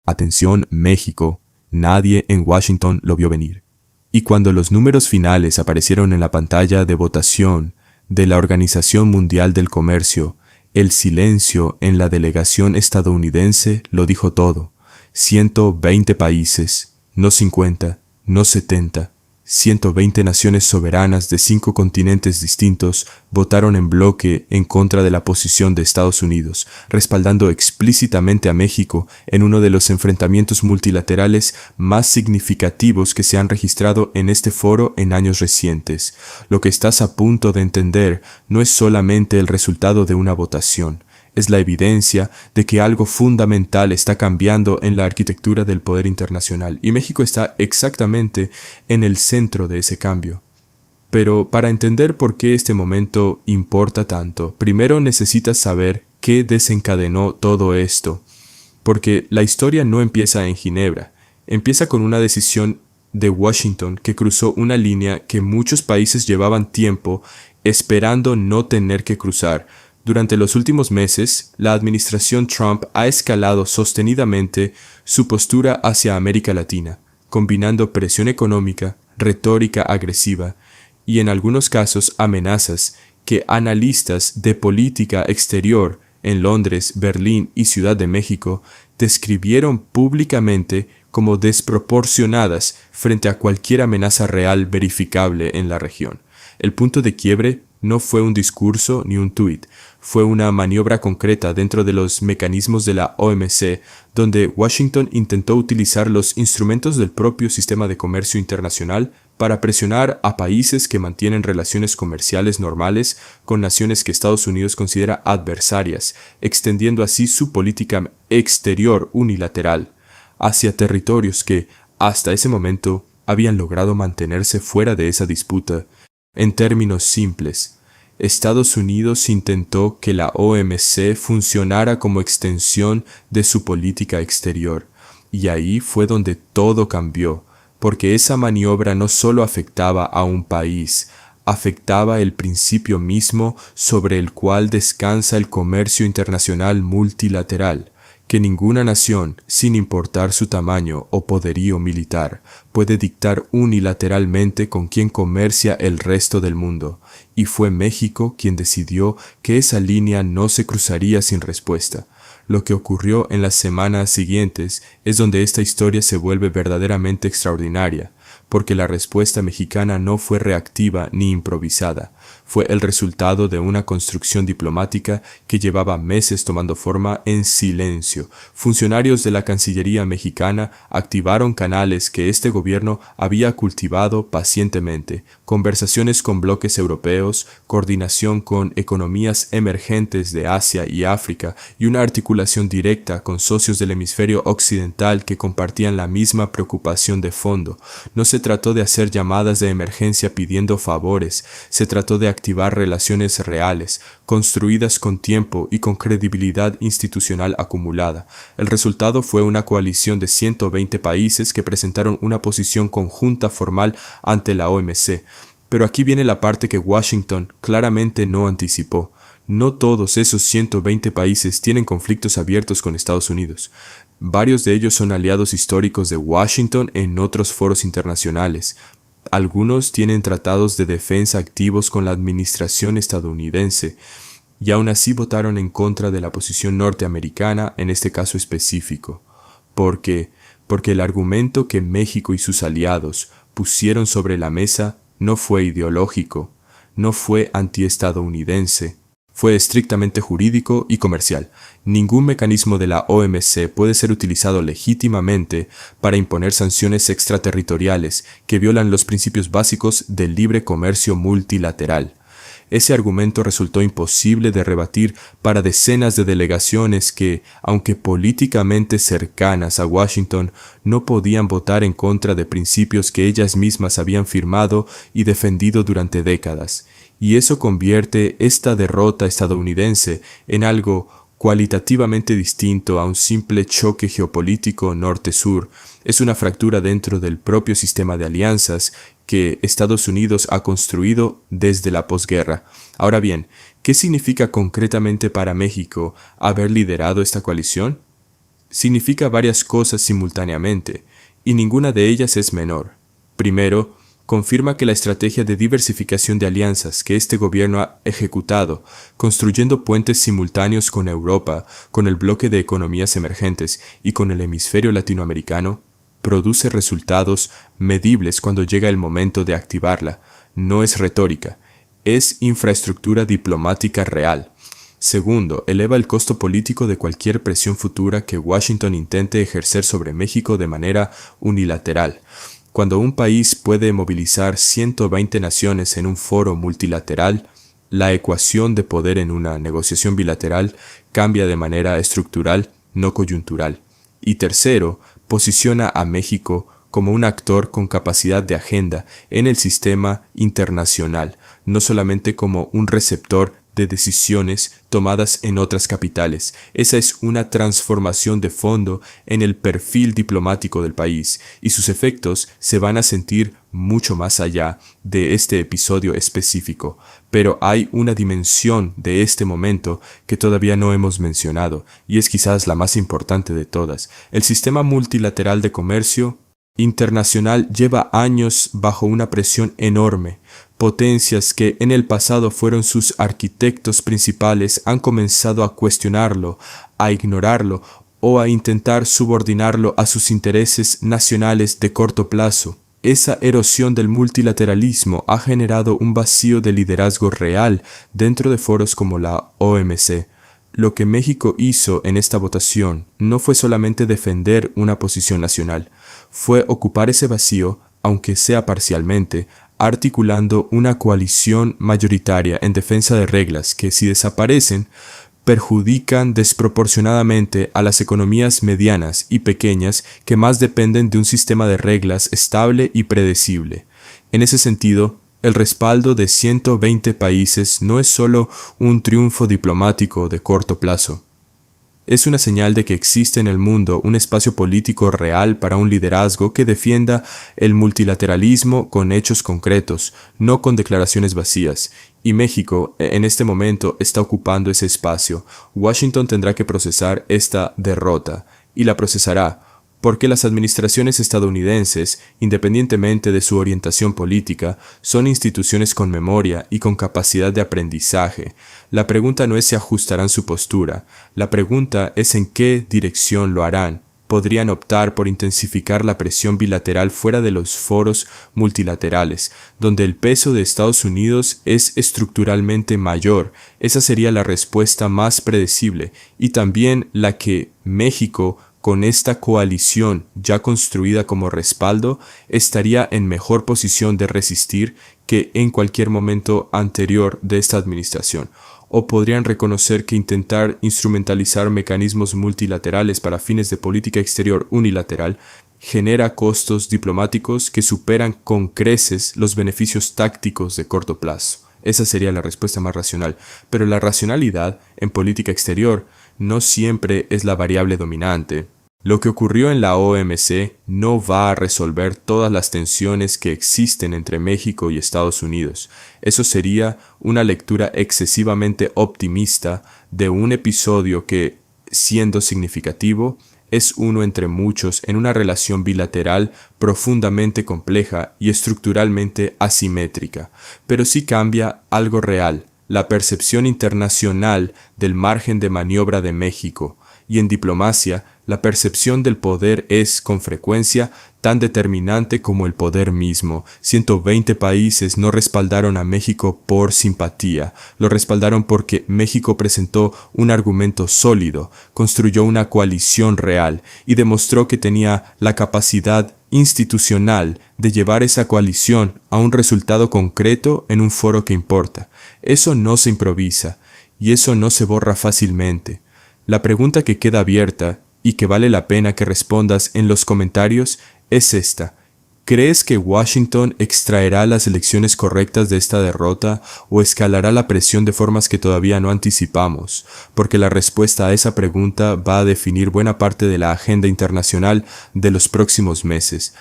Atención, México. Nadie en Washington lo vio venir. Y cuando los números finales aparecieron en la pantalla de votación de la Organización Mundial del Comercio, el silencio en la delegación estadounidense lo dijo todo. 120 países, no 50, no 70, 120 naciones soberanas de 5 continentes distintos votaron en bloque en contra de la posición de Estados Unidos, respaldando explícitamente a México en uno de los enfrentamientos multilaterales más significativos que se han registrado en este foro en años recientes. Lo que estás a punto de entender no es solamente el resultado de una votación, es la evidencia de que algo fundamental está cambiando en la arquitectura del poder internacional, y México está exactamente en el centro de ese cambio. Pero para entender por qué este momento importa tanto, primero necesitas saber qué desencadenó todo esto, porque la historia no empieza en Ginebra, empieza con una decisión de Washington que cruzó una línea que muchos países llevaban tiempo esperando no tener que cruzar. Durante los últimos meses, la administración Trump ha escalado sostenidamente su postura hacia América Latina, combinando presión económica, retórica agresiva y en algunos casos amenazas que analistas de política exterior en Londres, Berlín y Ciudad de México describieron públicamente como desproporcionadas frente a cualquier amenaza real verificable en la región. El punto de quiebre no fue un discurso ni un tuit, fue una maniobra concreta dentro de los mecanismos de la OMC, donde Washington intentó utilizar los instrumentos del propio sistema de comercio internacional para presionar a países que mantienen relaciones comerciales normales con naciones que Estados Unidos considera adversarias, extendiendo así su política exterior unilateral hacia territorios que, hasta ese momento, habían logrado mantenerse fuera de esa disputa. En términos simples, Estados Unidos intentó que la OMC funcionara como extensión de su política exterior, y ahí fue donde todo cambió, porque esa maniobra no solo afectaba a un país, afectaba el principio mismo sobre el cual descansa el comercio internacional multilateral, que ninguna nación, sin importar su tamaño o poderío militar, puede dictar unilateralmente con quién comercia el resto del mundo, y fue México quien decidió que esa línea no se cruzaría sin respuesta. Lo que ocurrió en las semanas siguientes es donde esta historia se vuelve verdaderamente extraordinaria, porque la respuesta mexicana no fue reactiva ni improvisada, fue el resultado de una construcción diplomática que llevaba meses tomando forma en silencio. Funcionarios de la Cancillería mexicana activaron canales que este gobierno había cultivado pacientemente, conversaciones con bloques europeos, coordinación con economías emergentes de Asia y África y una articulación directa con socios del hemisferio occidental que compartían la misma preocupación de fondo. No se trató de hacer llamadas de emergencia pidiendo favores, se trató de activar relaciones reales, construidas con tiempo y con credibilidad institucional acumulada. El resultado fue una coalición de 120 países que presentaron una posición conjunta formal ante la OMC. Pero aquí viene la parte que Washington claramente no anticipó. No todos esos 120 países tienen conflictos abiertos con Estados Unidos. Varios de ellos son aliados históricos de Washington en otros foros internacionales. Algunos tienen tratados de defensa activos con la administración estadounidense, y aún así votaron en contra de la posición norteamericana en este caso específico. ¿Por qué? Porque el argumento que México y sus aliados pusieron sobre la mesa no fue ideológico, no fue antiestadounidense. Fue estrictamente jurídico y comercial. Ningún mecanismo de la OMC puede ser utilizado legítimamente para imponer sanciones extraterritoriales que violan los principios básicos del libre comercio multilateral. Ese argumento resultó imposible de rebatir para decenas de delegaciones que, aunque políticamente cercanas a Washington, no podían votar en contra de principios que ellas mismas habían firmado y defendido durante décadas. Y eso convierte esta derrota estadounidense en algo cualitativamente distinto a un simple choque geopolítico norte-sur. Es una fractura dentro del propio sistema de alianzas que Estados Unidos ha construido desde la posguerra. Ahora bien, ¿qué significa concretamente para México haber liderado esta coalición? significa varias cosas simultáneamente, y ninguna de ellas es menor. Primero, confirma que la estrategia de diversificación de alianzas que este gobierno ha ejecutado, construyendo puentes simultáneos con Europa, con el bloque de economías emergentes y con el hemisferio latinoamericano, produce resultados medibles cuando llega el momento de activarla. No es retórica, es infraestructura diplomática real. Segundo, eleva el costo político de cualquier presión futura que Washington intente ejercer sobre México de manera unilateral. Cuando un país puede movilizar 120 naciones en un foro multilateral, la ecuación de poder en una negociación bilateral cambia de manera estructural, no coyuntural. Y tercero, posiciona a México como un actor con capacidad de agenda en el sistema internacional, no solamente como un receptor de decisiones tomadas en otras capitales. Esa es una transformación de fondo en el perfil diplomático del país, y sus efectos se van a sentir mucho más allá de este episodio específico. Pero hay una dimensión de este momento que todavía no hemos mencionado, y es quizás la más importante de todas. El sistema multilateral de comercio internacional lleva años bajo una presión enorme. Potencias que en el pasado fueron sus arquitectos principales han comenzado a cuestionarlo, a ignorarlo o a intentar subordinarlo a sus intereses nacionales de corto plazo. Esa erosión del multilateralismo ha generado un vacío de liderazgo real dentro de foros como la OMC. Lo que México hizo en esta votación no fue solamente defender una posición nacional, fue ocupar ese vacío, aunque sea parcialmente, articulando una coalición mayoritaria en defensa de reglas que, si desaparecen, perjudican desproporcionadamente a las economías medianas y pequeñas que más dependen de un sistema de reglas estable y predecible. En ese sentido, el respaldo de 120 países no es solo un triunfo diplomático de corto plazo. Es una señal de que existe en el mundo un espacio político real para un liderazgo que defienda el multilateralismo con hechos concretos, no con declaraciones vacías. Y México, en este momento, está ocupando ese espacio. Washington tendrá que procesar esta derrota, y la procesará, porque las administraciones estadounidenses, independientemente de su orientación política, son instituciones con memoria y con capacidad de aprendizaje. La pregunta no es si ajustarán su postura, la pregunta es en qué dirección lo harán. Podrían optar por intensificar la presión bilateral fuera de los foros multilaterales, donde el peso de Estados Unidos es estructuralmente mayor. Esa sería la respuesta más predecible, y también la que México, con esta coalición ya construida como respaldo, estaría en mejor posición de resistir que en cualquier momento anterior de esta administración. O podrían reconocer que intentar instrumentalizar mecanismos multilaterales para fines de política exterior unilateral genera costos diplomáticos que superan con creces los beneficios tácticos de corto plazo. Esa sería la respuesta más racional. Pero la racionalidad en política exterior no siempre es la variable dominante. Lo que ocurrió en la OMC no va a resolver todas las tensiones que existen entre México y Estados Unidos. Eso sería una lectura excesivamente optimista de un episodio que, siendo significativo, es uno entre muchos en una relación bilateral profundamente compleja y estructuralmente asimétrica, pero sí cambia algo real, la percepción internacional del margen de maniobra de México. Y en diplomacia, la percepción del poder es, con frecuencia, tan determinante como el poder mismo. 120 países no respaldaron a México por simpatía, lo respaldaron porque México presentó un argumento sólido, construyó una coalición real y demostró que tenía la capacidad institucional de llevar esa coalición a un resultado concreto en un foro que importa. Eso no se improvisa y eso no se borra fácilmente. La pregunta que queda abierta y que vale la pena que respondas en los comentarios es esta. ¿Crees que Washington extraerá las lecciones correctas de esta derrota o escalará la presión de formas que todavía no anticipamos? Porque la respuesta a esa pregunta va a definir buena parte de la agenda internacional de los próximos meses.